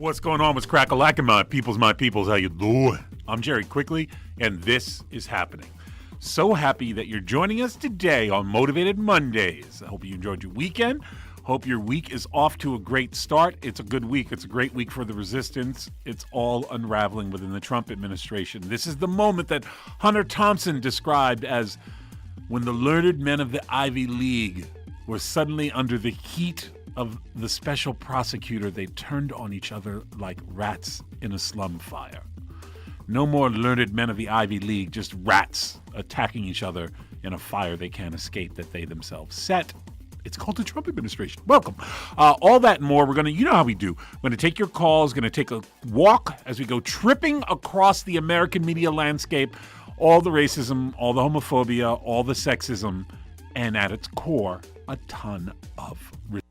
What's going on? What's crack-a-lackin', my peoples? How you doing? I'm Jerry Quickley, and this is happening. So happy that you're joining us today on Motivated Mondays. I hope you enjoyed your weekend. Hope your week is off to a great start. It's a good week. It's a great week for the resistance. It's all unraveling within the Trump administration. This is the moment that Hunter Thompson described as when the learned men of the Ivy League were suddenly under the heat of the special prosecutor. They turned on each other like rats in a slum fire. No more learned men of the Ivy League, just rats attacking each other in a fire they can't escape that they themselves set. It's called the Trump administration. Welcome. All that and more. We're going to, you know how we do. We're going to take your calls, going to take a walk as we go tripping across the American media landscape, all the racism, all the homophobia, all the sexism, and at its core, a ton of resistance.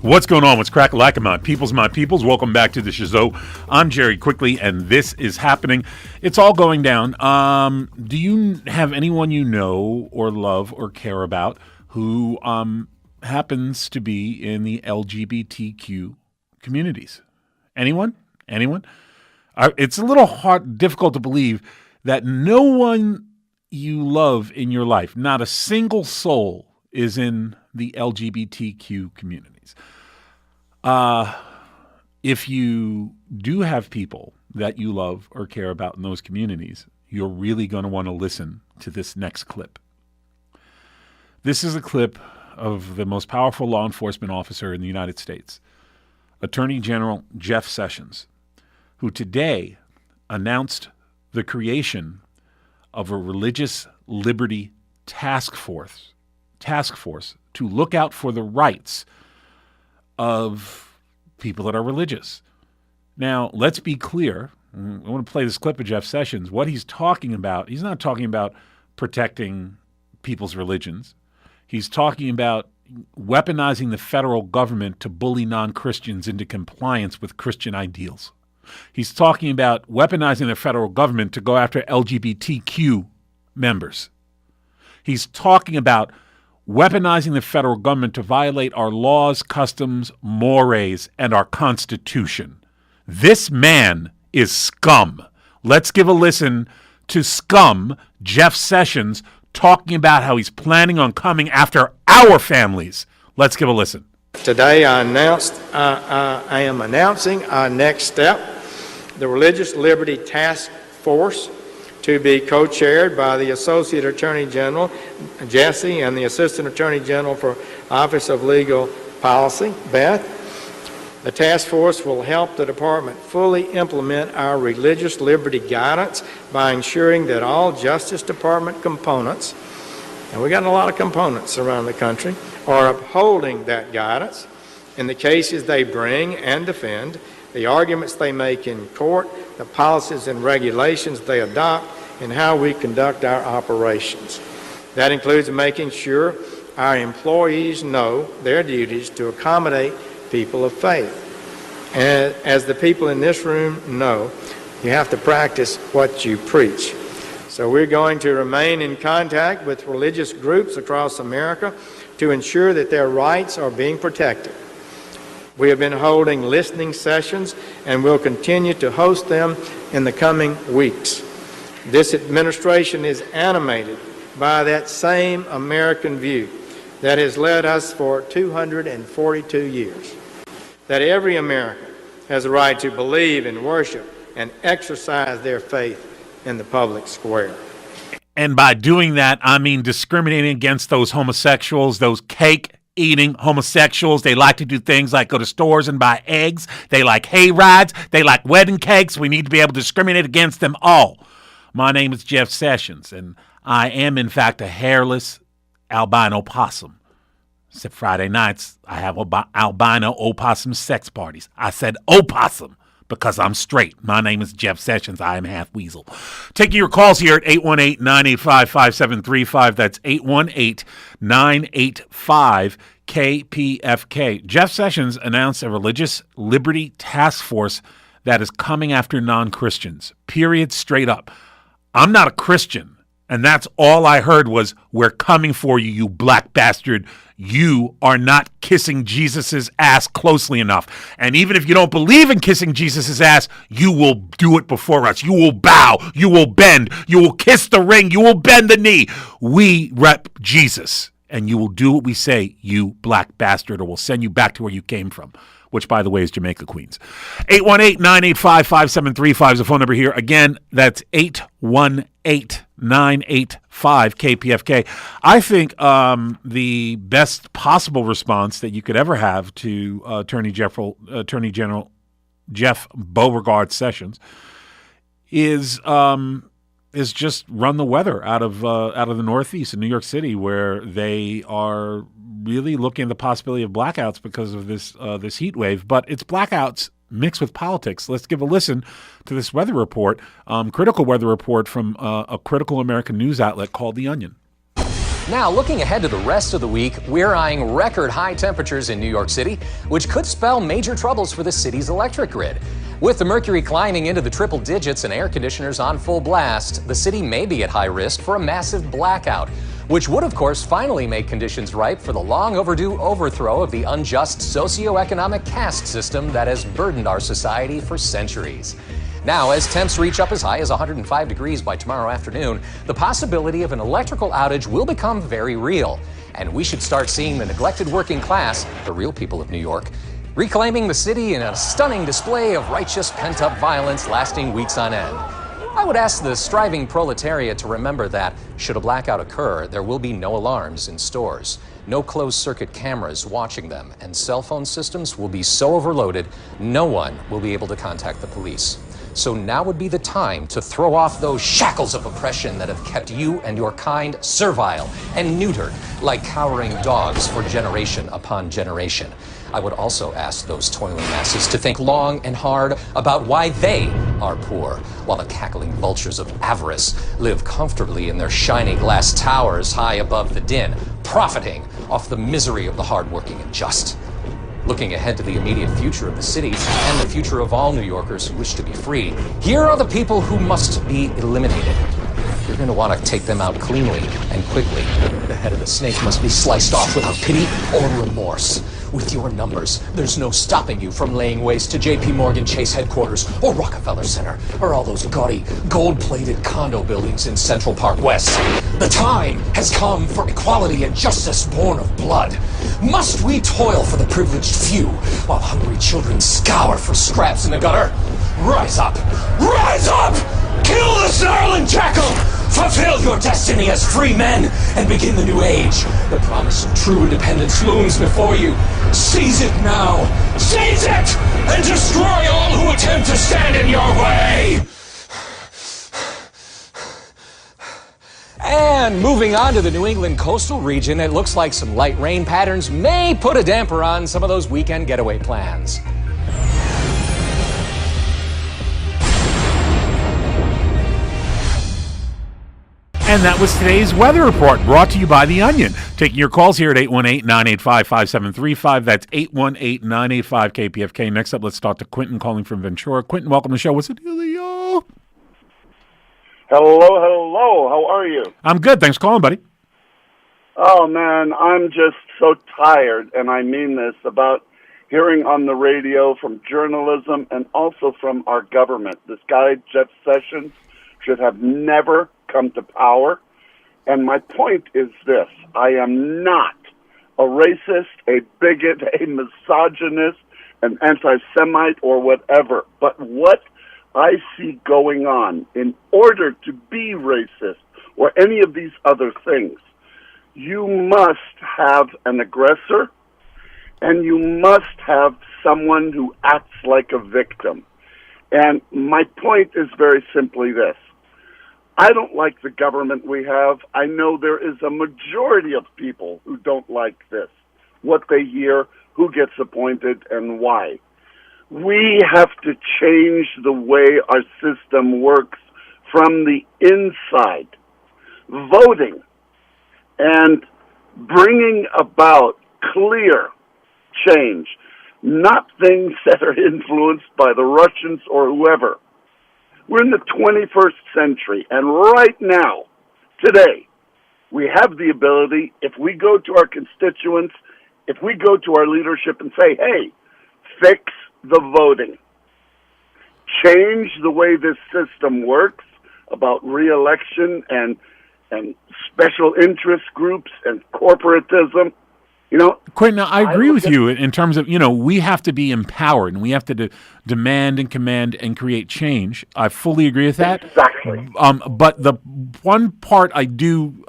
What's going on? What's crack-a-lackin', my peoples? Welcome back to the show. I'm Jerry Quickley, and this is happening. It's all going down. Do you have anyone you know or love or care about who happens to be in the LGBTQ communities? Anyone? It's a little difficult to believe that no one you love in your life, not a single soul, is in the LGBTQ communities. If you do have people that you love or care about in those communities, you're really going to want to listen to this next clip. This is a clip of the most powerful law enforcement officer in the United States, Attorney General Jeff Sessions, who today announced the creation of a religious liberty task force to look out for the rights of people that are religious. Now, let's be clear. I want to play this clip of Jeff Sessions. What he's talking about, he's not talking about protecting people's religions. He's talking about weaponizing the federal government to bully non-Christians into compliance with Christian ideals. He's talking about weaponizing the federal government to go after LGBTQ members. He's talking about weaponizing the federal government to violate our laws, customs, mores, and our Constitution. This man is scum. Let's give a listen to scum Jeff Sessions talking about how he's planning on coming after our families. Let's give a listen. Today I am announcing our next step, the Religious Liberty Task Force, to be co-chaired by the Associate Attorney General, Jesse, and the Assistant Attorney General for Office of Legal Policy, Beth. The task force will help the department fully implement our religious liberty guidance by ensuring that all Justice Department components, and we got a lot of components around the country, are upholding that guidance in the cases they bring and defend, the arguments they make in court, the policies and regulations they adopt, and how we conduct our operations. That includes making sure our employees know their duties to accommodate people of faith. And as the people in this room know, you have to practice what you preach. So we're going to remain in contact with religious groups across America to ensure that their rights are being protected. We have been holding listening sessions and will continue to host them in the coming weeks. This administration is animated by that same American view that has led us for 242 years, that every American has a right to believe and worship and exercise their faith in the public square. And by doing that, I mean discriminating against those homosexuals, those cake-eating homosexuals. They like to do things like go to stores and buy eggs. They like hay rides. They like wedding cakes. We need to be able to discriminate against them all. My name is Jeff Sessions, and I am, in fact, a hairless albino possum. Except Friday nights, I have albino opossum sex parties. I said opossum because I'm straight. My name is Jeff Sessions. I am half weasel. Taking your calls here at 818-985-5735. That's 818-985-KPFK. Jeff Sessions announced a religious liberty task force that is coming after non-Christians. Period, straight up. I'm not a Christian, and that's all I heard was, "We're coming for you, you black bastard. You are not kissing Jesus's ass closely enough. And even if you don't believe in kissing Jesus's ass, you will do it before us. You will bow. You will bend. You will kiss the ring. You will bend the knee. We rep Jesus, and you will do what we say, you black bastard, or we'll send you back to where you came from," which, by the way, is Jamaica, Queens. 818-985-5735 is the phone number here. Again, that's 818-985-KPFK. I think the best possible response that you could ever have to Attorney General Jeff Beauregard Sessions is just run the weather out of the Northeast in New York City, where they are really looking at the possibility of blackouts because of this heat wave. But it's blackouts mixed with politics. Let's give a listen to this weather report, critical weather report from a critical American news outlet called The Onion. Now, looking ahead to the rest of the week, we're eyeing record high temperatures in New York City, which could spell major troubles for the city's electric grid. With the mercury climbing into the triple digits and air conditioners on full blast, the city may be at high risk for a massive blackout, which would, of course, finally make conditions ripe for the long overdue overthrow of the unjust socioeconomic caste system that has burdened our society for centuries. Now, as temps reach up as high as 105 degrees by tomorrow afternoon, the possibility of an electrical outage will become very real. And we should start seeing the neglected working class, the real people of New York, reclaiming the city in a stunning display of righteous pent-up violence lasting weeks on end. I would ask the striving proletariat to remember that, should a blackout occur, there will be no alarms in stores, no closed-circuit cameras watching them, and cell phone systems will be so overloaded, no one will be able to contact the police. So now would be the time to throw off those shackles of oppression that have kept you and your kind servile and neutered like cowering dogs for generation upon generation. I would also ask those toiling masses to think long and hard about why they are poor, while the cackling vultures of avarice live comfortably in their shiny glass towers high above the din, profiting off the misery of the hardworking and just. Looking ahead to the immediate future of the city and the future of all New Yorkers who wish to be free, here are the people who must be eliminated. You're going to want to take them out cleanly and quickly. The head of the snake must be sliced off without pity or remorse. With your numbers, there's no stopping you from laying waste to J.P. Morgan Chase headquarters or Rockefeller Center or all those gaudy, gold-plated condo buildings in Central Park West. The time has come for equality and justice born of blood. Must we toil for the privileged few while hungry children scour for scraps in the gutter? Rise up! Rise up! Kill the snarling jackal! Fulfill your destiny as free men and begin the new age. The promise of true independence looms before you. Seize it now. Seize it and destroy all who attempt to stand in your way. And moving on to the New England coastal region, it looks like some light rain patterns may put a damper on some of those weekend getaway plans. And that was today's weather report, brought to you by The Onion. Taking your calls here at 818-985-5735. That's 818-985-KPFK. Next up, let's talk to Quentin calling from Ventura. Quentin, welcome to the show. What's the dealio? Hello. How are you? I'm good. Thanks for calling, buddy. Oh, man, I'm just so tired, and I mean this, about hearing on the radio from journalism and also from our government. This guy, Jeff Sessions, should have never come to power. And my point is this: I am not a racist, a bigot, a misogynist, an anti-Semite, or whatever. But what I see going on, in order to be racist or any of these other things, you must have an aggressor, and you must have someone who acts like a victim. And my point is very simply this: I don't like the government we have. I know there is a majority of people who don't like this, what they hear, who gets appointed, and why. We have to change the way our system works from the inside. Voting and bringing about clear change. not things that are influenced by the Russians or whoever. We're in the 21st century, and right now, today, we have the ability, if we go to our constituents, if we go to our leadership and say, hey, fix the voting, change the way this system works about re-election and special interest groups and corporatism. Quentin, I agree with you in terms of, we have to be empowered and we have to demand and command and create change. I fully agree with that. Exactly. But the one part I do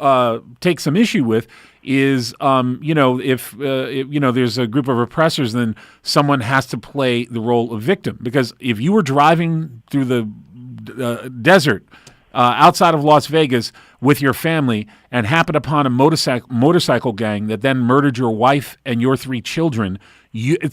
take some issue with is, if there's a group of oppressors, then someone has to play the role of victim. Because if you were driving through the desert outside of Las Vegas with your family and happened upon a motorcycle gang that then murdered your wife and your 3 children,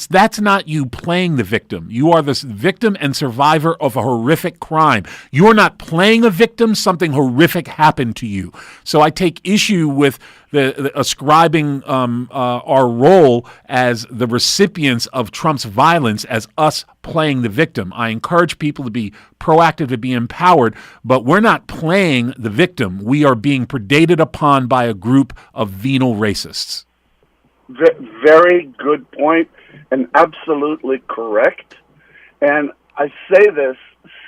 that's not you playing the victim. You are the victim and survivor of a horrific crime. You're not playing a victim. Something horrific happened to you. So I take issue with the ascribing our role as the recipients of Trump's violence as us playing the victim. I encourage people to be proactive, to be empowered, but we're not playing the victim. We are being predated upon by a group of venal racists. Very good point, and absolutely correct. And I say this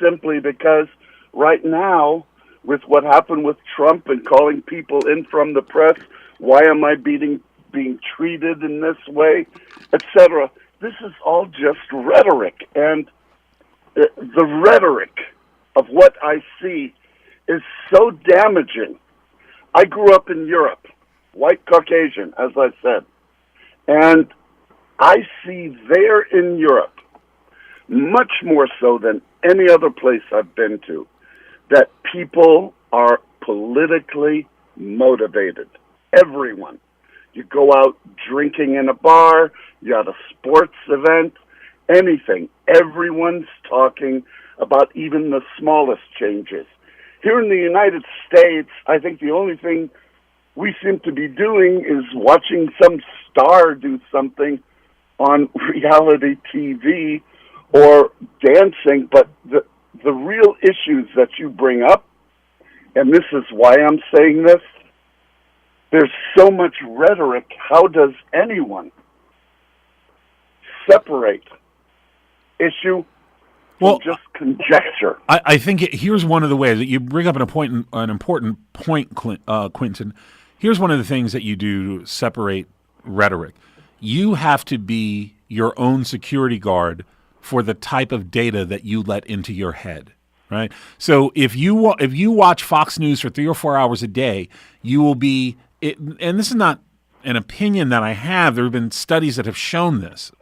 simply because right now, with what happened with Trump and calling people in from the press, why am I being treated in this way, etc., this is all just rhetoric. And the rhetoric of what I see is so damaging. I grew up in Europe, white Caucasian, as I said. And I see there in Europe, much more so than any other place I've been to, that people are politically motivated. Everyone. You go out drinking in a bar, you're at a sports event, anything. Everyone's talking about even the smallest changes. Here in the United States, I think the only thing we seem to be doing is watching some star do something on reality TV or dancing, but the real issues that you bring up, and this is why I'm saying this, there's so much rhetoric. How does anyone separate issue from just conjecture? I think here's one of the ways that you bring up an important point, Quentin. Here's one of the things that you do to separate rhetoric. You have to be your own security guard for the type of data that you let into your head, right? So if you watch Fox News for 3 or 4 hours a day, you will be, and this is not an opinion that I have. There have been studies that have shown this.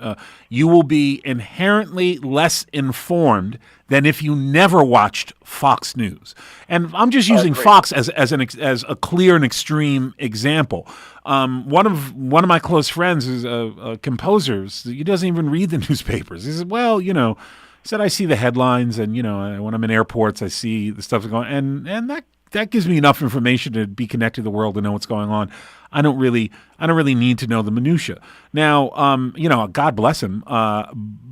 You will be inherently less informed than if you never watched Fox News. And I'm just using Fox as a clear and extreme example. One of my close friends is a composer. He doesn't even read the newspapers. He said, well, he said, I see the headlines, and when I'm in airports, I see the stuff going, and that gives me enough information to be connected to the world and know what's going on. I don't really need to know the minutia. Now, God bless him.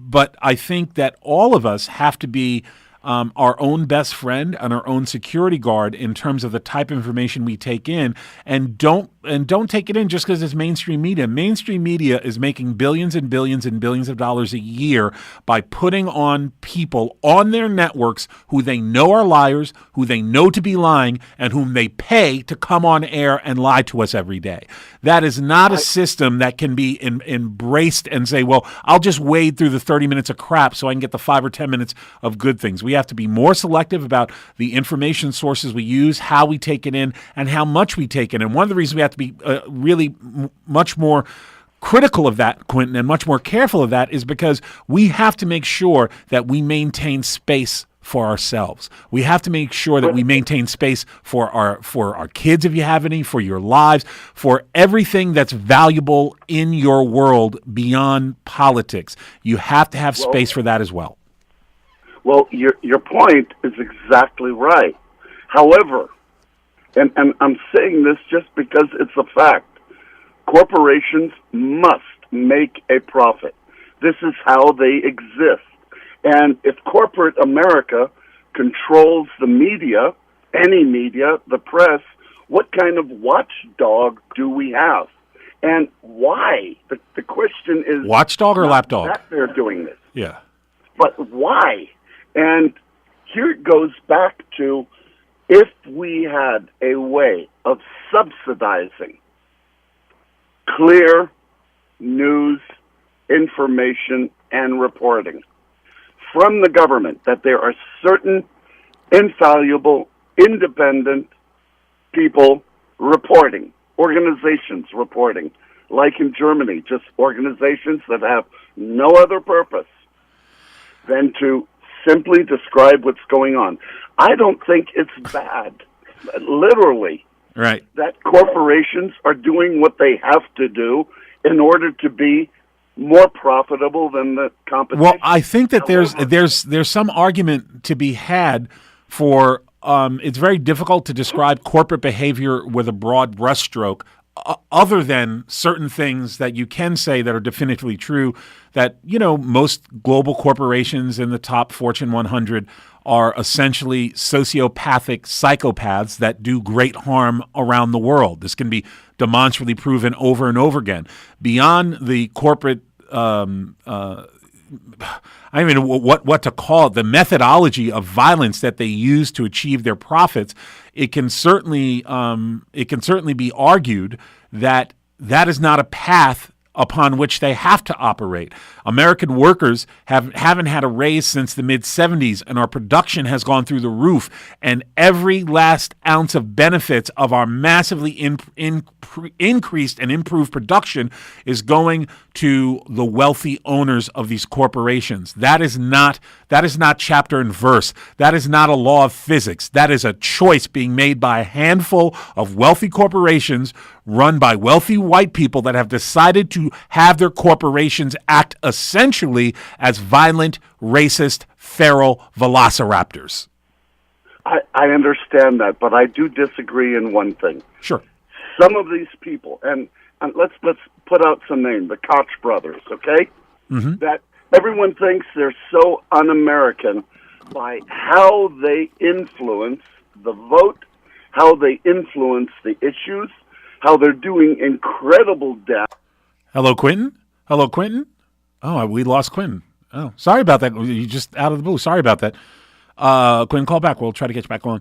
But I think that all of us have to be our own best friend and our own security guard in terms of the type of information we take in, and don't take it in just because it's mainstream media. Mainstream media is making billions and billions and billions of dollars a year by putting on people on their networks who they know are liars, who they know to be lying, and whom they pay to come on air and lie to us every day. That is not a system that can be embraced and say, well, I'll just wade through the 30 minutes of crap so I can get the 5 or 10 minutes of good things. We have to be more selective about the information sources we use, how we take it in, and how much we take it in. And one of the reasons we have to be really much more critical of that, Quentin, and much more careful of that is because we have to make sure that we maintain space for ourselves. We have to make sure that we maintain space for our kids, if you have any, for your lives, for everything that's valuable in your world beyond politics. You have to have space for that as well. Well, your point is exactly right. However, and I'm saying this just because it's a fact, corporations must make a profit. This is how they exist. And if corporate America controls the media, any media, the press, what kind of watchdog do we have? And why? The question is... Watchdog or lapdog? That they're doing this. Yeah. But why? And here it goes back to, if we had a way of subsidizing clear news, information, and reporting from the government, that there are certain infallible, independent people reporting, organizations reporting, like in Germany, just organizations that have no other purpose than to simply describe what's going on. I don't think it's bad, literally, Right. that corporations are doing what they have to do in order to be more profitable than the competition. Well, I think that there's some argument to be had for it's very difficult to describe corporate behavior with a broad brushstroke, other than certain things that you can say that are definitively true, that, most global corporations in the top Fortune 100 are essentially sociopathic psychopaths that do great harm around the world. This can be demonstrably proven over and over again. Beyond the corporate, I don't even know what to call it, the methodology of violence that they use to achieve their profits, it can certainly be argued that that is not a path upon which they have to operate. American workers haven't had a raise since the mid-'70s, and our production has gone through the roof, and every last ounce of benefits of our massively increased and improved production is going to the wealthy owners of these corporations. That is not chapter and verse. That is not a law of physics. That is a choice being made by a handful of wealthy corporations run by wealthy white people that have decided to have their corporations act essentially as violent, racist, feral velociraptors. I understand that, but I do disagree in one thing. Sure. Some of these people, and let's put out some names, the Koch brothers, okay? Mm-hmm. That everyone thinks they're so un-American by how they influence the vote, how they influence the issues, how they're doing incredible damage. Hello, Quentin? Oh, we lost Quentin. Oh, sorry about that. You just out of the blue. Sorry about that. Quentin, call back. We'll try to get you back on.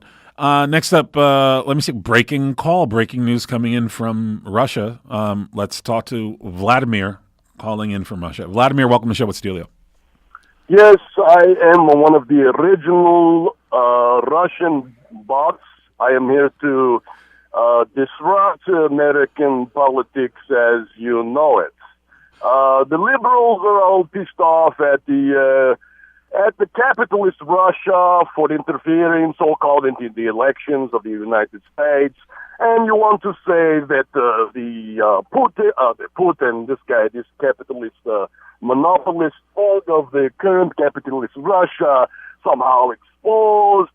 Next up, let me see. Breaking news coming in from Russia. Let's talk to Vladimir calling in from Russia. Vladimir, welcome to the show. What's the dealio? Yes, I am one of the original Russian bots. I am here to disrupt American politics as you know it. The liberals are all pissed off at the capitalist Russia for interfering so-called into the elections of the United States. And you want to say that Putin, this capitalist monopolist of the current capitalist Russia, somehow exposed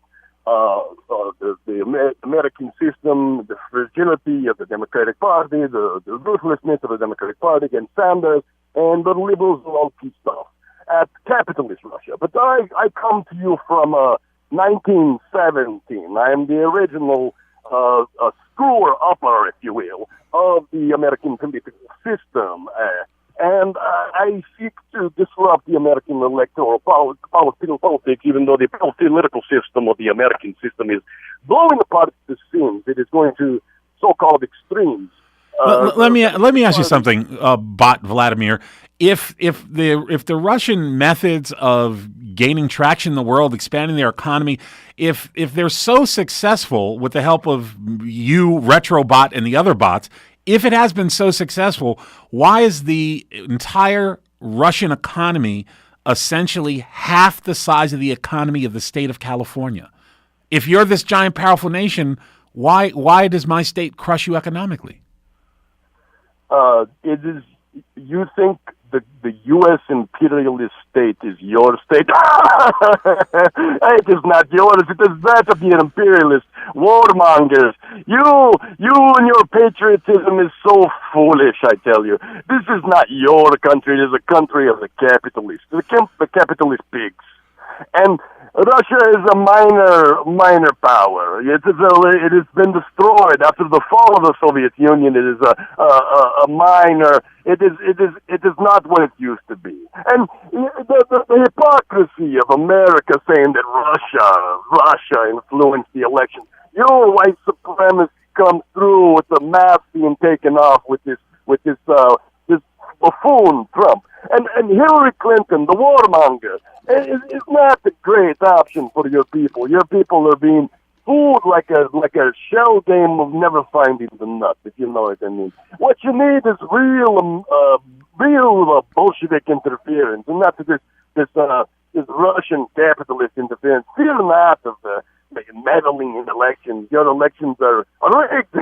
the American system, the fragility of the Democratic Party, the ruthlessness of the Democratic Party against Sanders, and the liberals are all pissed off at capitalist Russia. But I come to you from 1917. I am the original screwer-upper, if you will, of the American political system. And I seek to disrupt the American electoral politics, even though the political system of the American system is blowing apart at the seams. It is going to so-called extremes. Let me ask you something, bot Vladimir. If the Russian methods of gaining traction in the world, expanding their economy, if they're so successful with the help of you, Retrobot, and the other bots, if it has been so successful, why is the entire Russian economy essentially half the size of the economy of the state of California? If you're this giant, powerful nation, why does my state crush you economically? It is. You think the U.S. imperialist state is your state. It is not yours. It is that of the imperialist warmongers. You and your patriotism is so foolish, I tell you. This is not your country. It is a country of the capitalists, the capitalist pigs. And Russia is a minor power. It has been destroyed after the fall of the Soviet Union. It is a minor. It is not what it used to be. And the hypocrisy of America saying that Russia influenced the election. Your white supremacy comes through with the mask being taken off with this buffoon Trump. And Hillary Clinton, the warmonger, is not a great option for your people. Your people are being fooled like a shell game of never finding the nut, if you know what I mean. What you need is real Bolshevik interference, and not this Russian capitalist interference. Fear not of the meddling in elections. Your elections are rigged.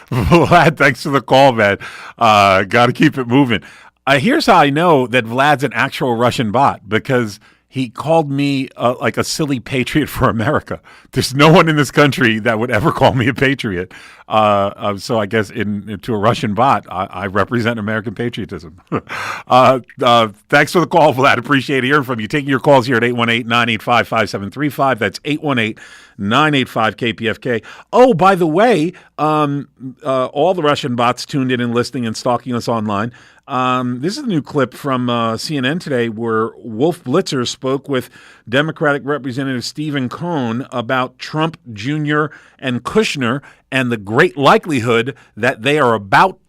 Vlad, thanks for the call, man. Got to keep it moving. Here's how I know that Vlad's an actual Russian bot, because he called me like a silly patriot for America. There's no one in this country that would ever call me a patriot. So I guess to a Russian bot, I represent American patriotism. Thanks for the call, Vlad. Appreciate hearing from you. Taking your calls here at 818-985-5735. That's 818-985-KPFK. Oh, by the way, all the Russian bots tuned in and listening and stalking us online. This is a new clip from CNN today where Wolf Blitzer spoke with Democratic Representative Stephen Cohn about Trump Jr. and Kushner and the great likelihood that they're about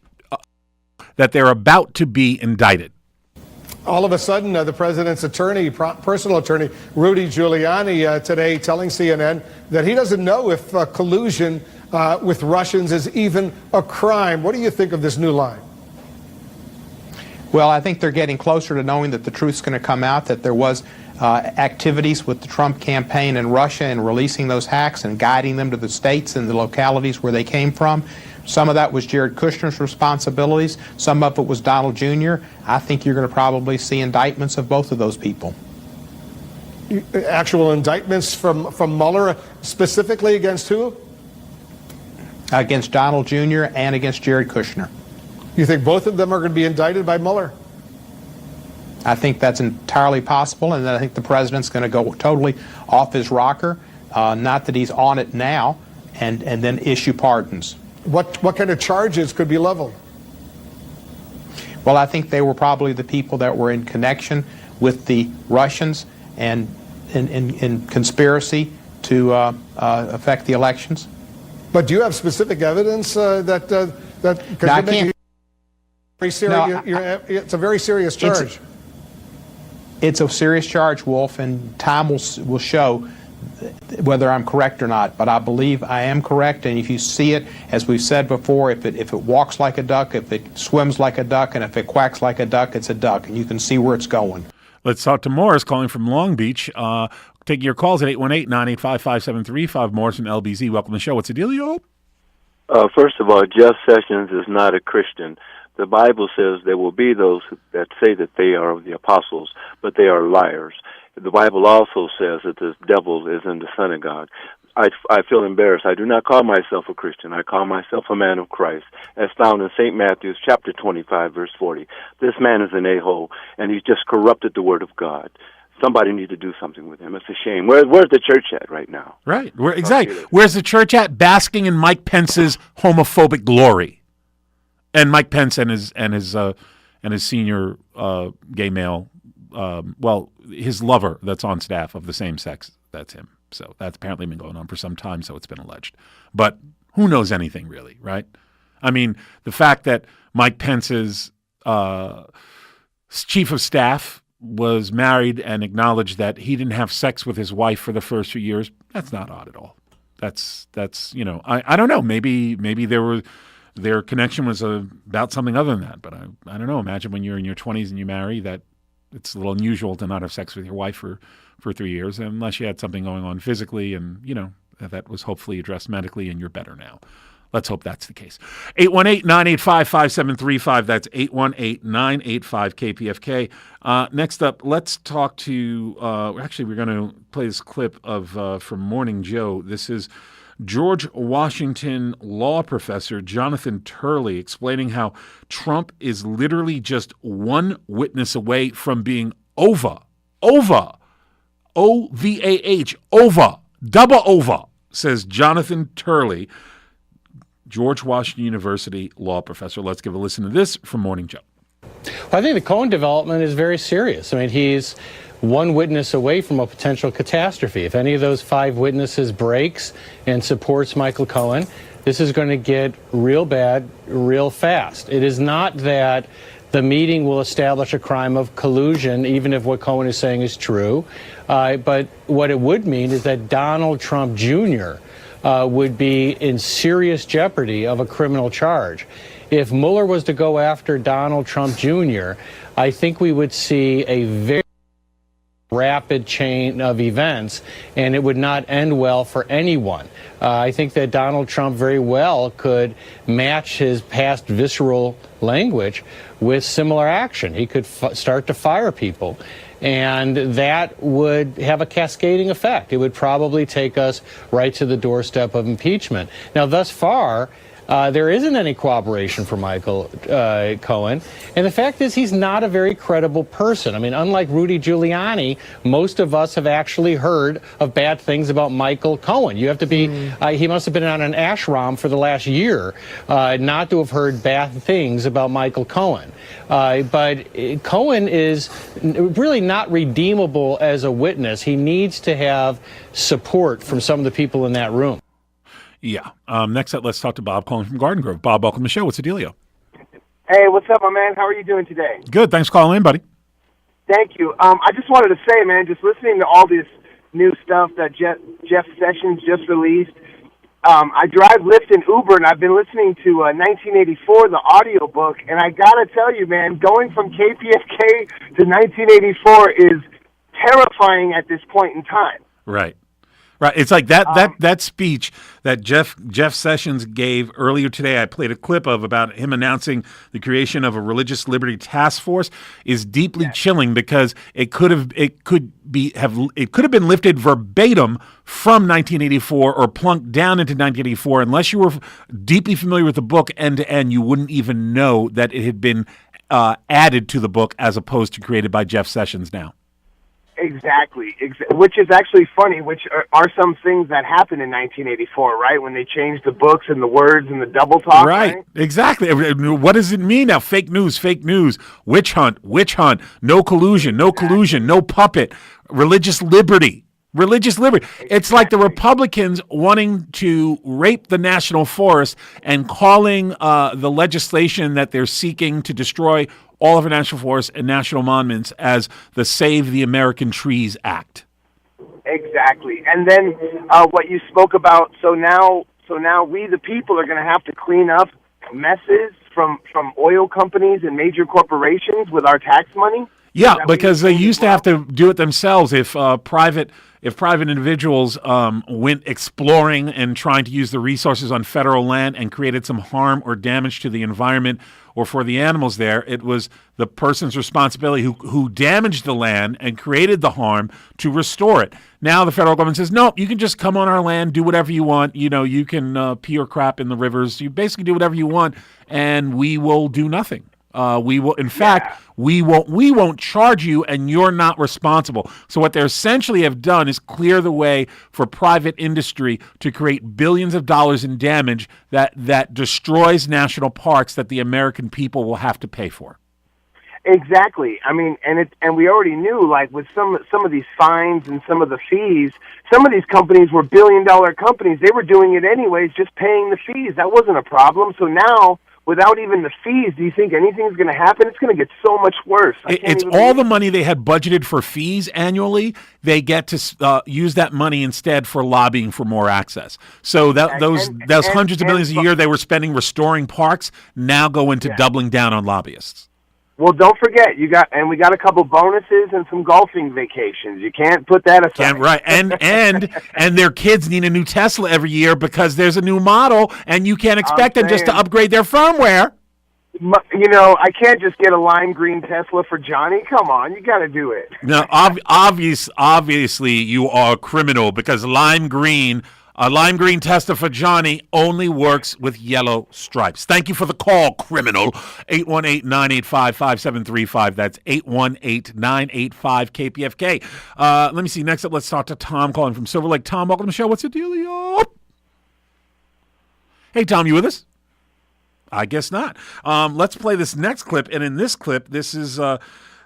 to be indicted. All of a sudden, the president's attorney, personal attorney, Rudy Giuliani, today telling CNN that he doesn't know if collusion with Russians is even a crime. What do you think of this new line? Well, I think they're getting closer to knowing that the truth's going to come out, that there was activities with the Trump campaign in Russia and releasing those hacks and guiding them to the states and the localities where they came from. Some of that was Jared Kushner's responsibilities. Some of it was Donald Jr. I think you're going to probably see indictments of both of those people. Actual indictments from Mueller, specifically against who? Against Donald Jr. and against Jared Kushner. You think both of them are going to be indicted by Mueller? I think that's entirely possible, and I think the president's going to go totally off his rocker, not that he's on it now, and then issue pardons. What kind of charges could be leveled? Well, I think they were probably the people that were in connection with the Russians and in conspiracy to affect the elections. But do you have specific evidence that Now, I can't. it's a very serious charge. It's a serious charge, Wolf, and time will show whether I'm correct or not. But I believe I am correct, and if you see it, as we've said before, if it walks like a duck, if it swims like a duck, and if it quacks like a duck, it's a duck, and you can see where it's going. Let's talk to Morris calling from Long Beach. Taking your calls at 818-985-5735. Morris from LBZ. Welcome to the show. What's the dealio? First of all, Jeff Sessions is not a Christian. The Bible says there will be those that say that they are the apostles, but they are liars. The Bible also says that the devil is in the synagogue. I feel embarrassed. I do not call myself a Christian. I call myself a man of Christ, as found in St. Matthew's chapter 25, verse 40. This man is an a-hole, and he's just corrupted the word of God. Somebody needs to do something with him. It's a shame. Where's the church at right now? Right. Exactly. Where's the church at? Basking in Mike Pence's homophobic glory. And Mike Pence and his senior gay male, his lover that's on staff of the same sex, that's him. So that's apparently been going on for some time, so it's been alleged. But who knows anything really, right? I mean, the fact that Mike Pence's chief of staff was married and acknowledged that he didn't have sex with his wife for the first few years, that's not odd at all. That's I don't know. Maybe their connection was about something other than that. But I don't know. Imagine when you're in your 20s and you marry, that it's a little unusual to not have sex with your wife for 3 years, unless you had something going on physically and, that was hopefully addressed medically and you're better now. Let's hope that's the case. 818-985-5735. That's 818-985-KPFK. Next up, let's talk to, actually, we're going to play this clip of from Morning Joe. This is George Washington law professor Jonathan Turley explaining how Trump is literally just one witness away from being over, O-V-A-H, double over, says Jonathan Turley, George Washington University law professor. Let's give a listen to this from Morning Joe. I think the Cohen development is very serious. I mean, he's one witness away from a potential catastrophe. If any of those 5 witnesses breaks and supports Michael Cohen, this is going to get real bad real fast. It is not that the meeting will establish a crime of collusion, even if what Cohen is saying is true. But what it would mean is that Donald Trump Jr. Would be in serious jeopardy of a criminal charge. If Mueller was to go after Donald Trump Jr., I think we would see a very rapid chain of events, and it would not end well for anyone. I think that Donald Trump very well could match his past visceral language with similar action. He could start to fire people, and that would have a cascading effect. It would probably take us right to the doorstep of impeachment. Now, thus far, there isn't any cooperation for Michael Cohen. And the fact is, he's not a very credible person. I mean, unlike Rudy Giuliani, most of us have actually heard of bad things about Michael Cohen. You have to be, he must have been on an ashram for the last year not to have heard bad things about Michael Cohen. But Cohen is really not redeemable as a witness. He needs to have support from some of the people in that room. Yeah. Next up, let's talk to Bob calling from Garden Grove. Bob, welcome to the show. What's the dealio? Hey, what's up, my man? How are you doing today? Good. Thanks for calling in, buddy. Thank you. I just wanted to say, man, just listening to all this new stuff that Jeff Sessions just released, I drive Lyft and Uber, and I've been listening to 1984, the audiobook, and I got to tell you, man, going from KPFK to 1984 is terrifying at this point in time. Right. Right. It's like that speech that Jeff Sessions gave earlier today. I played a clip of about him announcing the creation of a religious liberty task force is deeply chilling because it could have been lifted verbatim from 1984 or plunked down into 1984. Unless you were deeply familiar with the book end to end, you wouldn't even know that it had been added to the book as opposed to created by Jeff Sessions now. Exactly, which is actually funny, which are some things that happened in 1984, right, when they changed the books and the words and the double talk. Right, exactly. What does it mean now? Fake news, witch hunt, no collusion, no puppet, religious liberty. It's like the Republicans wanting to rape the national forest and calling the legislation that they're seeking to destroy all of our national forests and national monuments as the Save the American Trees Act. Exactly. And then what you spoke about, so now we the people are going to have to clean up messes from oil companies and major corporations with our tax money? Yeah, because they used to have to do it themselves if private individuals went exploring and trying to use the resources on federal land and created some harm or damage to the environment or for the animals there. It was the person's responsibility who damaged the land and created the harm to restore it. Now the federal government says, no, you can just come on our land, do whatever you want. You know, you can pee or crap in the rivers. You basically do whatever you want, and we will do nothing. We will, in fact, we won't charge you, and you're not responsible. So what they essentially have done is clear the way for private industry to create billions of dollars in damage that destroys national parks that the American people will have to pay for. Exactly. I mean, and we already knew, like with some of these fines and some of the fees, some of these companies were billion-dollar companies. They were doing it anyways, just paying the fees. That wasn't a problem. So now, without even the fees, do you think anything's going to happen? It's going to get so much worse. It's all the money they had budgeted for fees annually. They get to use that money instead for lobbying for more access. So those hundreds of millions a year they were spending restoring parks now go into doubling down on lobbyists. Well, don't forget, we got a couple bonuses and some golfing vacations. You can't put that aside. Right, and their kids need a new Tesla every year because there's a new model, and you can't expect them just to upgrade their firmware. I can't just get a lime green Tesla for Johnny. Come on, you got to do it. No, obviously you are a criminal because a lime green Tesla for Johnny only works with yellow stripes. Thank you for the call, criminal. 818-985-5735. That's 818-985-KPFK. Let me see. Next up, let's talk to Tom calling from Silver Lake. Tom, welcome to the show. What's the dealio? Hey, Tom, you with us? I guess not. Let's play this next clip. And in this clip, this is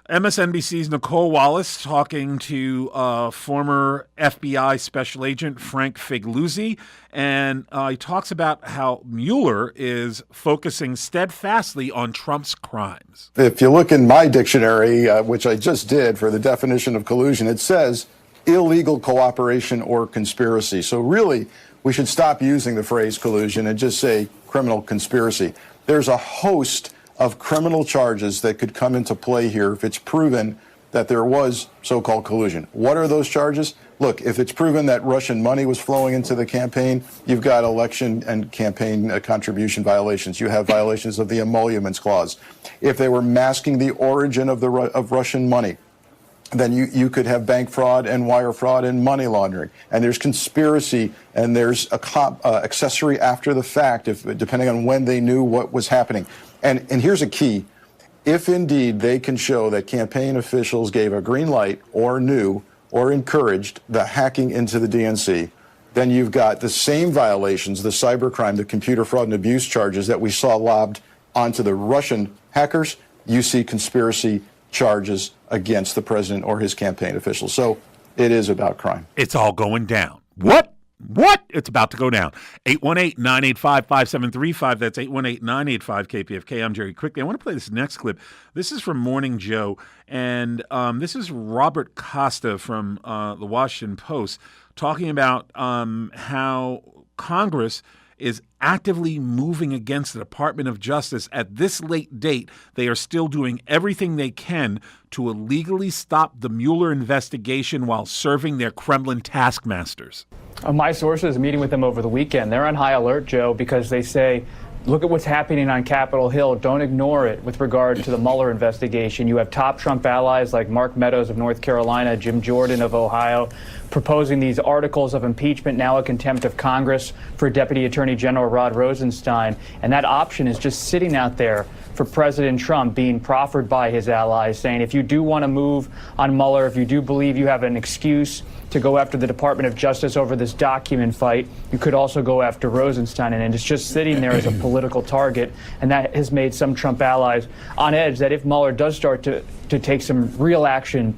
MSNBC's Nicole Wallace talking to former FBI Special Agent Frank Figliuzzi. And he talks about how Mueller is focusing steadfastly on Trump's crimes. If you look in my dictionary, which I just did for the definition of collusion, it says illegal cooperation or conspiracy. So really, we should stop using the phrase collusion and just say criminal conspiracy. There's a host of criminal charges that could come into play here if it's proven that there was so-called collusion. What are those charges? Look, if it's proven that Russian money was flowing into the campaign, you've got election and campaign contribution violations. You have violations of the emoluments clause. If they were masking the origin of Russian money, then you could have bank fraud and wire fraud and money laundering. And there's conspiracy, and there's accessory after the fact, depending on when they knew what was happening. And here's a key. If indeed they can show that campaign officials gave a green light or knew or encouraged the hacking into the DNC, then you've got the same violations, the cybercrime, the computer fraud and abuse charges that we saw lobbed onto the Russian hackers. You see conspiracy charges against the president or his campaign officials. So it is about crime. It's all going down. What? It's about to go down. 818-985-5735. That's 818-985-KPFK. I'm Jerry Quickley. I want to play this next clip. This is from Morning Joe, and this is Robert Costa from the Washington Post talking about how Congress is actively moving against the Department of Justice. At this late date, they are still doing everything they can to illegally stop the Mueller investigation while serving their Kremlin taskmasters. My sources meeting with them over the weekend, they're on high alert, Joe, because they say, look at what's happening on Capitol Hill. Don't ignore it with regard to the Mueller investigation. You have top Trump allies like Mark Meadows of North Carolina, Jim Jordan of Ohio, proposing these articles of impeachment, now a contempt of Congress for Deputy Attorney General Rod Rosenstein. And that option is just sitting out there for President Trump, being proffered by his allies, saying if you do want to move on Mueller, if you do believe you have an excuse to go after the Department of Justice over this document fight, you could also go after Rosenstein. And it's just sitting there as a political target. And that has made some Trump allies on edge that if Mueller does start to take some real action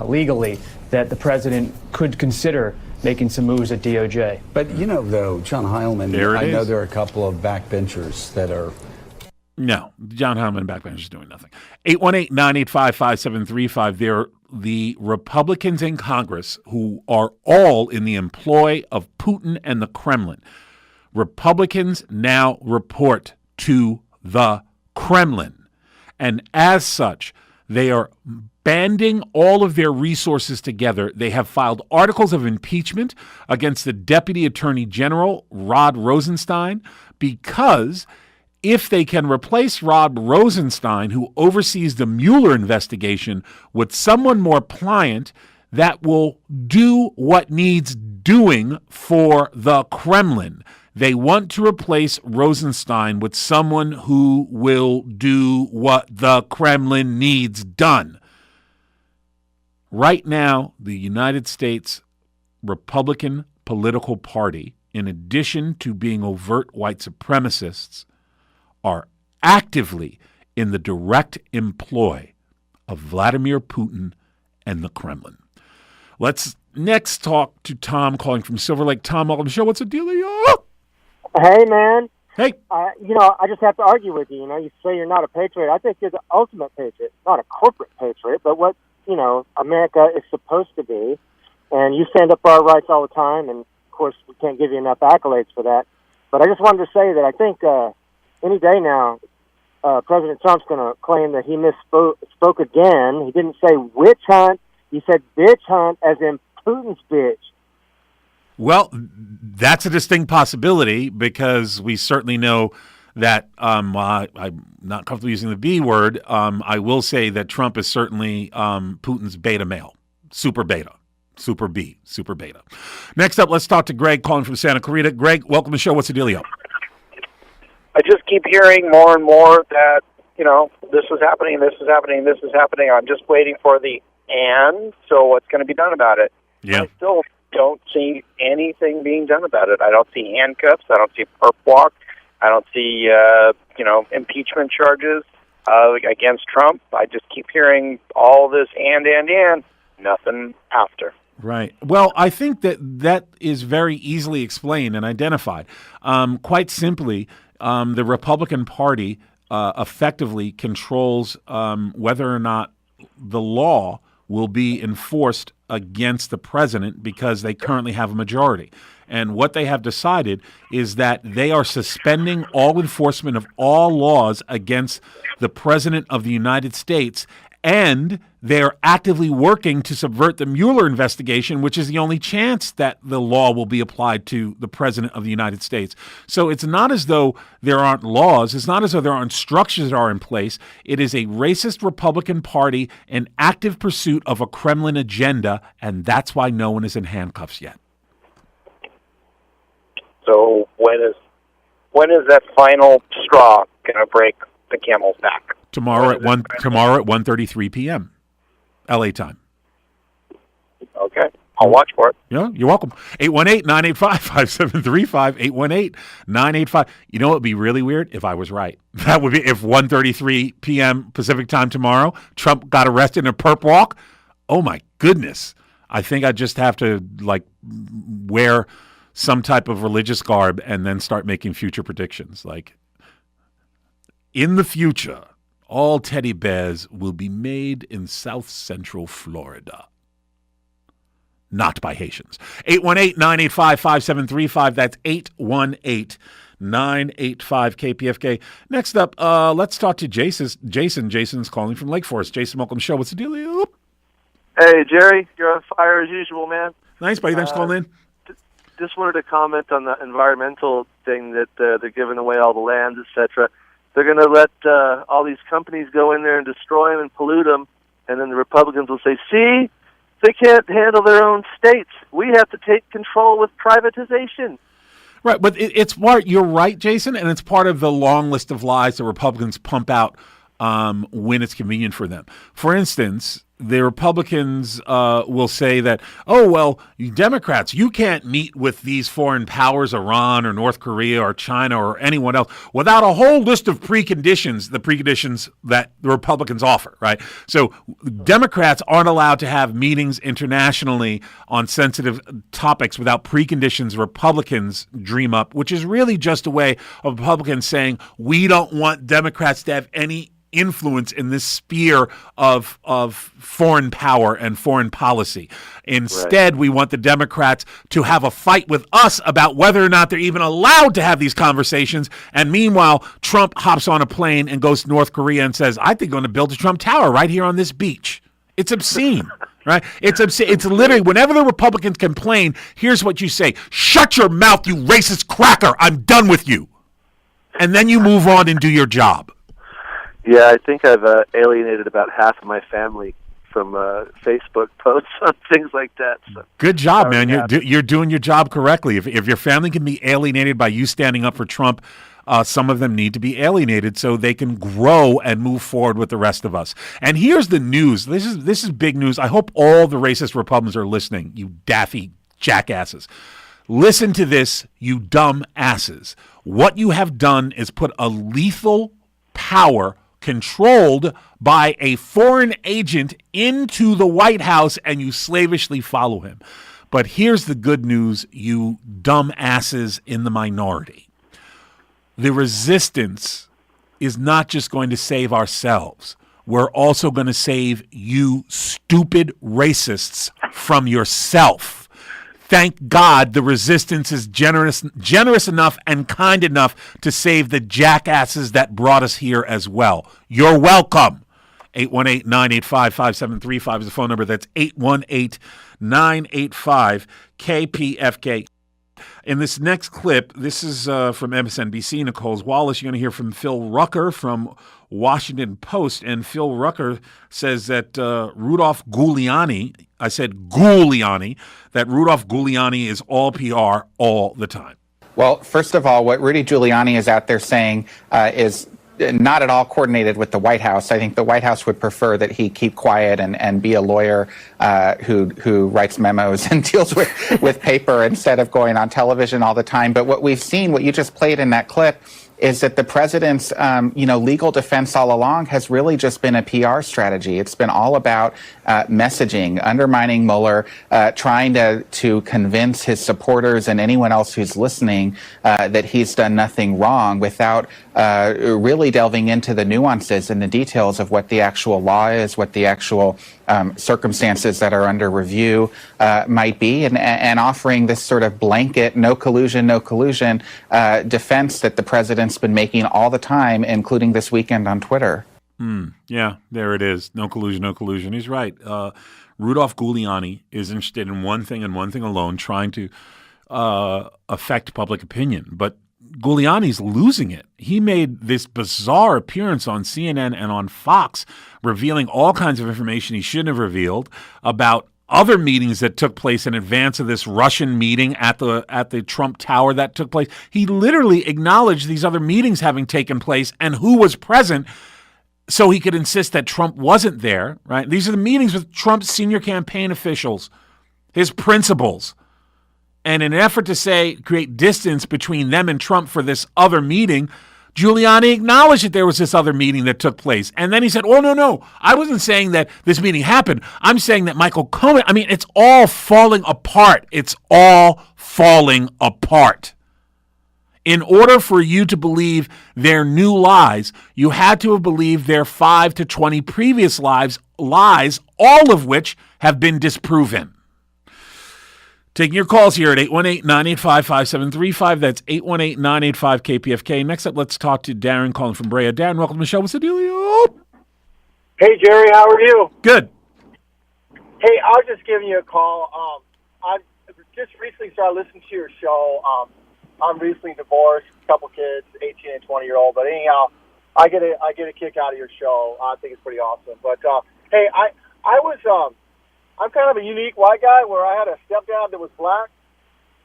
legally, that the president could consider making some moves at DOJ. But, though, John Heilman, I know there are a couple of backbenchers that are... No, John Heilman backbenchers is doing nothing. 818-985-5735. They're the Republicans in Congress who are all in the employ of Putin and the Kremlin. Republicans now report to the Kremlin. And as such, they are banding all of their resources together. They have filed articles of impeachment against the Deputy Attorney General, Rod Rosenstein, because if they can replace Rod Rosenstein, who oversees the Mueller investigation, with someone more pliant that will do what needs doing for the Kremlin. They want to replace Rosenstein with someone who will do what the Kremlin needs done. Right now, the United States Republican political party, in addition to being overt white supremacists, are actively in the direct employ of Vladimir Putin and the Kremlin. Let's next talk to Tom calling from Silver Lake. Tom, welcome to the show. What's the dealio? Hey, man. Hey. I just have to argue with you. You say you're not a patriot. I think you're the ultimate patriot, not a corporate patriot, but what, America is supposed to be. And you stand up for our rights all the time, and, of course, we can't give you enough accolades for that. But I just wanted to say that I think any day now, President Trump's going to claim that he misspoke again. He didn't say witch hunt. He said bitch hunt, as in Putin's bitch. Well, that's a distinct possibility, because we certainly know that I'm not comfortable using the B word. I will say that Trump is certainly Putin's beta male, super beta. Super B, super beta. Next up, let's talk to Greg calling from Santa Clarita. Greg, welcome to the show. What's the dealio? I just keep hearing more and more that, this is happening, this is happening, this is happening. I'm just waiting for the and, so what's going to be done about it? Yeah. I still don't see anything being done about it. I don't see handcuffs. I don't see perp walk. I don't see, impeachment charges against Trump. I just keep hearing all this and, nothing after. Right. Well, I think that is very easily explained and identified. Quite simply, the Republican Party effectively controls whether or not the law will be enforced against the president, because they currently have a majority. And what they have decided is that they are suspending all enforcement of all laws against the president of the United States, and they're actively working to subvert the Mueller investigation, which is the only chance that the law will be applied to the president of the United States. So it's not as though there aren't laws. It's not as though there aren't structures that are in place. It is a racist Republican Party in active pursuit of a Kremlin agenda, and that's why no one is in handcuffs yet. So when is that final straw going to break the camel's back? Tomorrow at 1:33 p.m. LA time. Okay. I'll watch for it. Yeah, you're welcome. 818-985-5735, 818-985. You know what would be really weird? If I was right. That would be if 1:33 p.m. Pacific time tomorrow, Trump got arrested in a perp walk. Oh, my goodness. I think I'd just have to, wear some type of religious garb and then start making future predictions. In the future, all teddy bears will be made in South Central Florida. Not by Haitians. 818-985-5735. That's 818-985-KPFK. Next up, let's talk to Jason. Jason's calling from Lake Forest. Jason, welcome to the show. What's the deal? Hey, Jerry. You're on fire as usual, man. Nice, buddy. Thanks for calling in. Just wanted to comment on the environmental thing that they're giving away all the lands, etc. They're going to let all these companies go in there and destroy them and pollute them, and then the Republicans will say, see, they can't handle their own states. We have to take control with privatization. Right, but it's part, you're right, Jason, and it's part of the long list of lies that Republicans pump out when it's convenient for them. For instance, the Republicans will say that, oh, well, you Democrats, you can't meet with these foreign powers, Iran or North Korea or China or anyone else, without a whole list of preconditions, the preconditions that the Republicans offer, right? So Democrats aren't allowed to have meetings internationally on sensitive topics without preconditions Republicans dream up, which is really just a way of Republicans saying, we don't want Democrats to have any influence in this sphere of foreign power and foreign policy. Instead, we want the Democrats to have a fight with us about whether or not they're even allowed to have these conversations. And meanwhile, Trump hops on a plane and goes to North Korea and says, I think I'm going to build a Trump Tower right here on this beach. It's obscene. Right? It's obscene. It's literally, whenever the Republicans complain, here's what you say: shut your mouth, you racist cracker. I'm done with you. And then you move on and do your job. Yeah, I think I've alienated about half of my family from Facebook posts on things like that. So good job, man. You're doing your job correctly. If your family can be alienated by you standing up for Trump, some of them need to be alienated so they can grow and move forward with the rest of us. And here's the news. This is big news. I hope all the racist Republicans are listening, you daffy jackasses. Listen to this, you dumb asses. What you have done is put a lethal power controlled by a foreign agent into the White House, and you slavishly follow him. But here's the good news, you dumb asses in the minority. The resistance is not just going to save ourselves. We're also going to save you stupid racists from yourself. Thank God the resistance is generous enough and kind enough to save the jackasses that brought us here as well. You're welcome. 818-985-5735 is the phone number. That's 818-985-KPFK. In this next clip, this is from MSNBC, Nicole's Wallace. You're going to hear from Phil Rucker from Washington Post. And Phil Rucker says that Rudolph Giuliani, I said Giuliani, that Rudolph Giuliani is all PR all the time. Well, first of all, what Rudy Giuliani is out there saying is not at all coordinated with the White House. I think the White House would prefer that he keep quiet and be a lawyer who writes memos and deals with paper instead of going on television all the time. But what we've seen, what you just played in that clip, is that the president's legal defense all along has really just been a PR strategy. It's been all about messaging, undermining Mueller, trying to convince his supporters and anyone else who's listening that he's done nothing wrong without really delving into the nuances and the details of what the actual law is, what the actual circumstances that are under review might be, and offering this sort of blanket no collusion defense that the president's been making all the time, including this weekend on Twitter. Yeah, there it is. No collusion. He's right. Rudolph Giuliani is interested in one thing and one thing alone, trying to affect public opinion. But Giuliani's losing it. He made this bizarre appearance on CNN and on Fox, revealing all kinds of information he shouldn't have revealed about other meetings that took place in advance of this Russian meeting at the Trump Tower that took place. He literally acknowledged these other meetings having taken place and who was present so he could insist that Trump wasn't there, right? These are the meetings with Trump's senior campaign officials, his principals. And in an effort to create distance between them and Trump for this other meeting, Giuliani acknowledged that there was this other meeting that took place. And then he said, oh, no, I wasn't saying that this meeting happened. I'm saying that Michael Cohen, it's all falling apart. It's all falling apart. In order for you to believe their new lies, you had to have believed their 5 to 20 previous lies, all of which have been disproven. Taking your calls here at 818-985-5735. That's 818-985-KPFK. Next up, let's talk to Darren calling from Brea. Darren, welcome to the show. What's the dealio? Hey, Jerry, how are you? Good. Hey, I was just giving you a call. I just recently started listening to your show. I'm recently divorced, a couple kids, 18 and 20-year-old. But anyhow, I get a kick out of your show. I think it's pretty awesome. But hey, I'm kind of a unique white guy where I had a stepdad that was black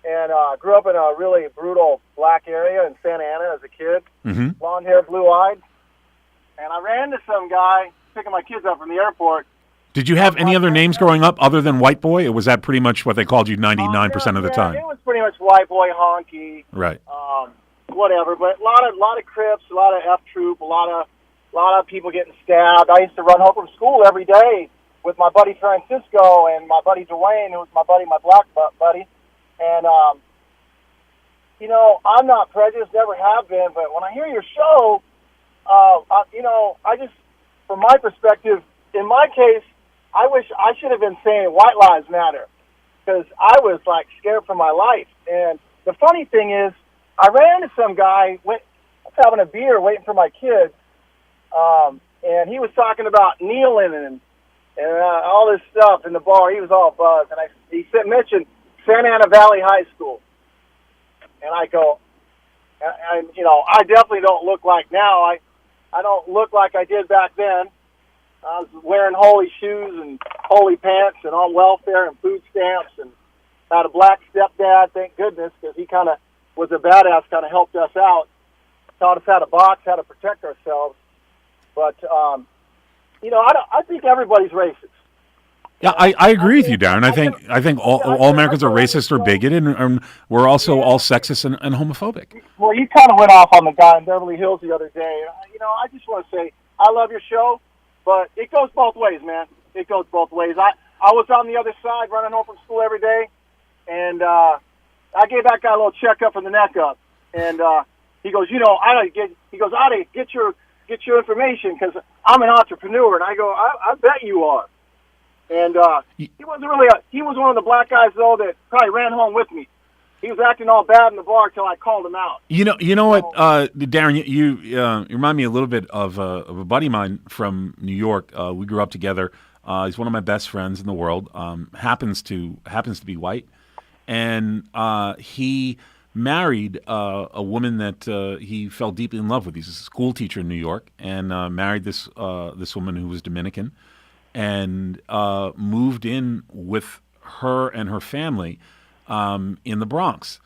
and grew up in a really brutal black area in Santa Ana as a kid, blonde hair, blue-eyed. And I ran into some guy picking my kids up from the airport. Did you have any other names growing up other than White Boy, or was that pretty much what they called you 99% of the time? It was pretty much White Boy, honky, right? Whatever. But a lot of Crips, a lot of F Troop, a lot of people getting stabbed. I used to run home from school every day with my buddy Francisco and my buddy Dwayne, who was my black buddy. And, I'm not prejudiced, never have been, but when I hear your show, I just, from my perspective, in my case, I wish I should have been saying white lives matter because I was, scared for my life. And the funny thing is, I ran into some guy, I was having a beer waiting for my kids, and he was talking about kneeling and all this stuff in the bar. He was all buzzed, and he mentioned Santa Ana Valley High School, and I go, I definitely don't look like now. I don't look like I did back then. I was wearing holy shoes and holy pants and on welfare and food stamps, and had a black stepdad, thank goodness, because he kind of was a badass, kind of helped us out, taught us how to box, how to protect ourselves. But I think everybody's racist. Yeah, I agree with you, Darren. I think all Americans are racist or bigoted, and we're also all sexist and homophobic. Well, you kind of went off on the guy in Beverly Hills the other day. I just want to say I love your show, but it goes both ways, man. It goes both ways. I was on the other side running home from school every day, and I gave that guy a little checkup from the neck up, and he goes, I get your information because I'm an entrepreneur, and I go, I bet you are. And he wasn't really he was one of the black guys, though, that probably ran home with me. He was acting all bad in the bar until I called him out. You know what, Darren, you remind me a little bit of a buddy of mine from New York. We grew up together. He's one of my best friends in the world. Happens to be white, and he married a woman that he fell deeply in love with. He's a school teacher in New York, and married this woman who was Dominican, and moved in with her and her family in the Bronx.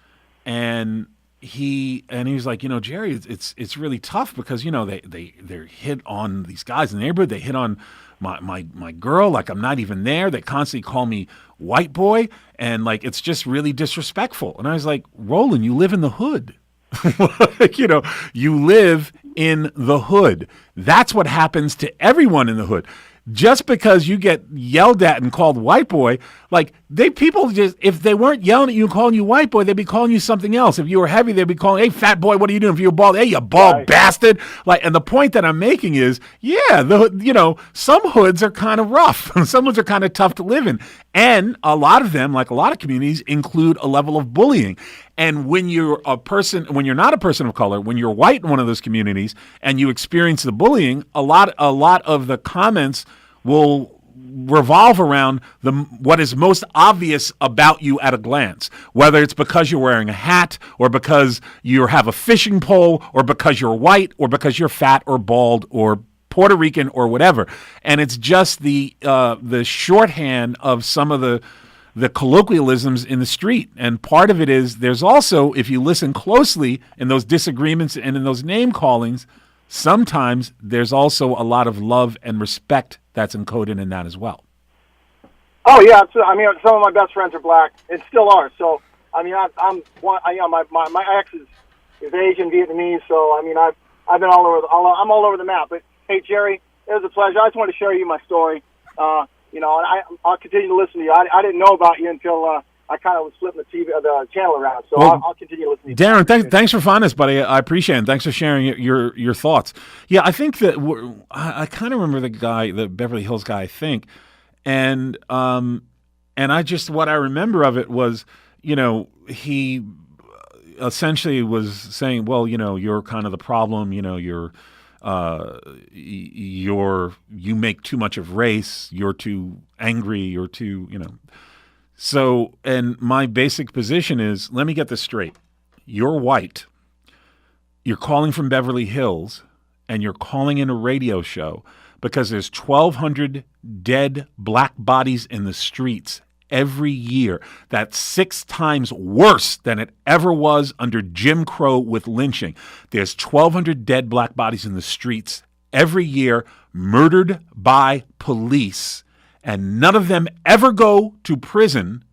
And he was like, Jerry, it's really tough because they hit on these guys in the neighborhood. They hit on my girl, like I'm not even there. They constantly call me white boy, and like it's just really disrespectful. And I was like, Roland, you live in the hood. You live in the hood. That's what happens to everyone in the hood. Just because you get yelled at and called white boy, like people just, if they weren't yelling at you and calling you white boy, they'd be calling you something else. If you were heavy, they'd be calling, hey, fat boy, what are you doing? If you were bald, hey, you bald bastard. Like, and the point that I'm making is, some hoods are kind of rough. Some hoods are kind of tough to live in. And a lot of them, like a lot of communities, include a level of bullying. And when you're not a person of color, when you're white in one of those communities and you experience the bullying, a lot of the comments will revolve around what is most obvious about you at a glance, whether it's because you're wearing a hat or because you have a fishing pole or because you're white or because you're fat or bald or Puerto Rican or whatever. And it's just the shorthand of some of the colloquialisms in the street. And part of it is there's also, if you listen closely in those disagreements and in those name callings, sometimes there's also a lot of love and respect that's encoded in that as well. Oh yeah, I mean, some of my best friends are black and still are. So I mean, my ex is Asian, Vietnamese. So I mean, I've been I'm all over the map. But hey, Jerry, it was a pleasure. I just wanted to share you my story. And I'll continue to listen to you. I didn't know about you until I kind of was flipping the channel around. So I'll continue listening to you. Darren, thanks for finding us, buddy. I appreciate it. Thanks for sharing your thoughts. Yeah, I think that I kind of remember the Beverly Hills guy, I think. And I just, what I remember of it was, he essentially was saying, well, you're kind of the problem, you make too much of race, you're too angry, you're too, So, and my basic position is, let me get this straight. You're white, you're calling from Beverly Hills, and you're calling in a radio show because there's 1,200 dead black bodies in the streets every year. That's 6 times worse than it ever was under Jim Crow with lynching. There's 1,200 dead black bodies in the streets every year, murdered by police, and none of them ever go to prison.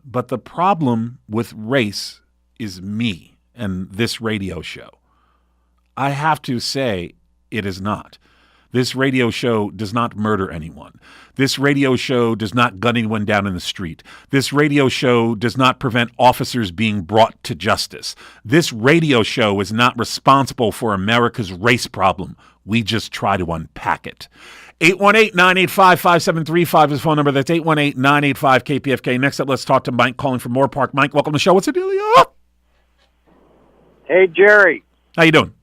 But the problem with race is me and this radio show. I have to say it is not. This radio show does not murder anyone. This radio show does not gun anyone down in the street. This radio show does not prevent officers being brought to justice. This radio show is not responsible for America's race problem. We just try to unpack it. 818-985-5735 is the phone number. That's 818-985-KPFK. Next up, let's talk to Mike calling from Moore Park. Mike, welcome to the show. What's the dealio? Hey, Jerry. How you doing?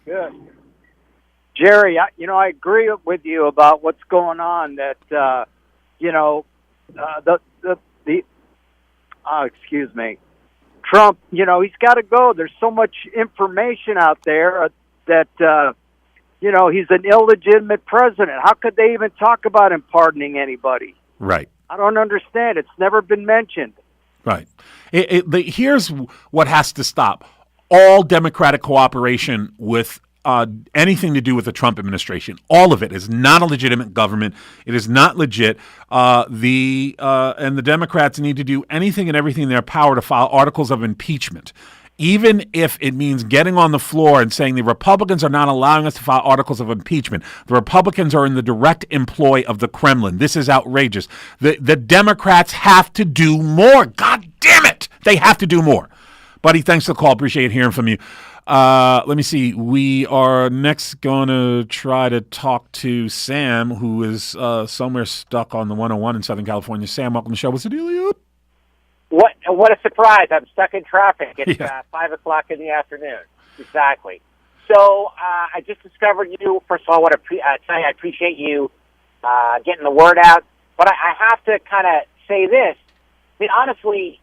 Good. Jerry, I agree with you about what's going on. That excuse me, Trump. He's got to go. There's so much information out there that he's an illegitimate president. How could they even talk about him pardoning anybody? Right. I don't understand. It's never been mentioned. Right. Here's what has to stop: all Democratic cooperation with anything to do with the Trump administration. All of it is not a legitimate government. It is not legit. And the Democrats need to do anything and everything in their power to file articles of impeachment, even if it means getting on the floor and saying the Republicans are not allowing us to file articles of impeachment. The Republicans are in the direct employ of the Kremlin. This is outrageous. The Democrats have to do more. God damn it. They have to do more. Buddy, thanks for the call. Appreciate hearing from you. Let me see. We are next going to try to talk to Sam, who is somewhere stuck on the 101 in Southern California. Sam, welcome to the show. What's the deal? What a surprise. I'm stuck in traffic. It's 5 o'clock in the afternoon. Exactly. So I just discovered you. First of all, I want to tell you I appreciate you getting the word out. But I have to kind of say this. I mean, honestly,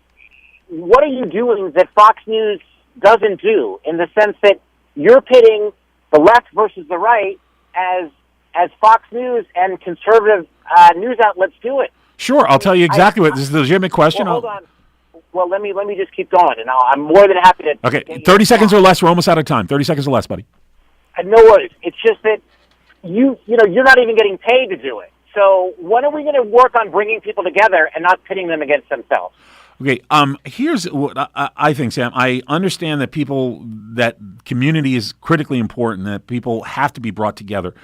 what are you doing that Fox News doesn't do, in the sense that you're pitting the left versus the right as Fox News and conservative news outlets do it? Sure, I'll tell you exactly what. This is a legitimate question. Well, hold on. Well, let me just keep going, and I'm more than happy to. Okay, 30 seconds or less. We're almost out of time. 30 seconds or less, buddy. No worries. It's just that you're not even getting paid to do it. So when are we going to work on bringing people together and not pitting them against themselves? Okay, here's what I think, Sam. I understand that community is critically important, that people have to be brought together.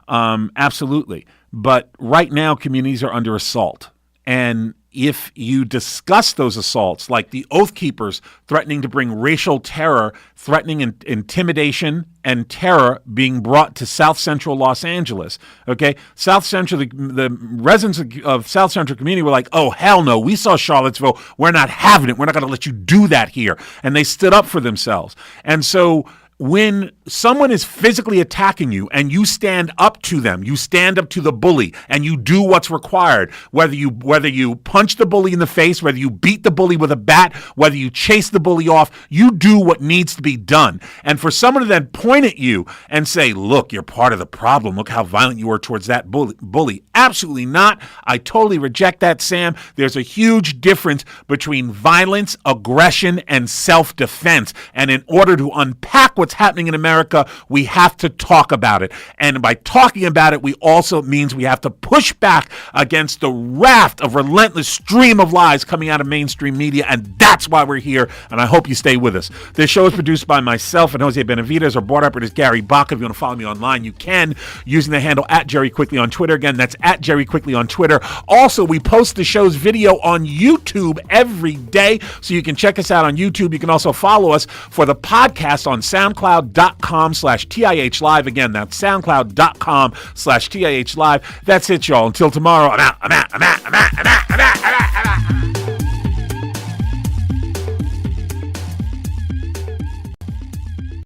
Absolutely. But right now, communities are under assault. And if you discuss those assaults, like the Oath Keepers threatening to bring racial terror, threatening intimidation and terror being brought to South Central Los Angeles, okay? South Central, the residents of South Central community were like, oh, hell no, we saw Charlottesville. We're not having it. We're not going to let you do that here. And they stood up for themselves. And so when someone is physically attacking you and you stand up to them, you stand up to the bully and you do what's required, whether you punch the bully in the face, whether you beat the bully with a bat, whether you chase the bully off, you do what needs to be done. And for someone to then point at you and say, look, you're part of the problem. Look how violent you were towards that bully. Absolutely not. I totally reject that, Sam. There's a huge difference between violence, aggression, and self-defense. And in order to unpack what's happening in America, we have to talk about it. And by talking about it, we also means we have to push back against the raft of relentless stream of lies coming out of mainstream media. And that's why we're here. And I hope you stay with us. This show is produced by myself and Jose Benavides. Our board operator is Gary Bach. If you want to follow me online, you can, using the handle @Jerry Quickley on Twitter. Again, that's @Jerry Quickley on Twitter. Also, we post the show's video on YouTube every day, so you can check us out on YouTube. You can also follow us for the podcast on SoundCloud.com/TIH Live. Again, that's SoundCloud.com/TIH Live. That's it, y'all. Until tomorrow, I'm out.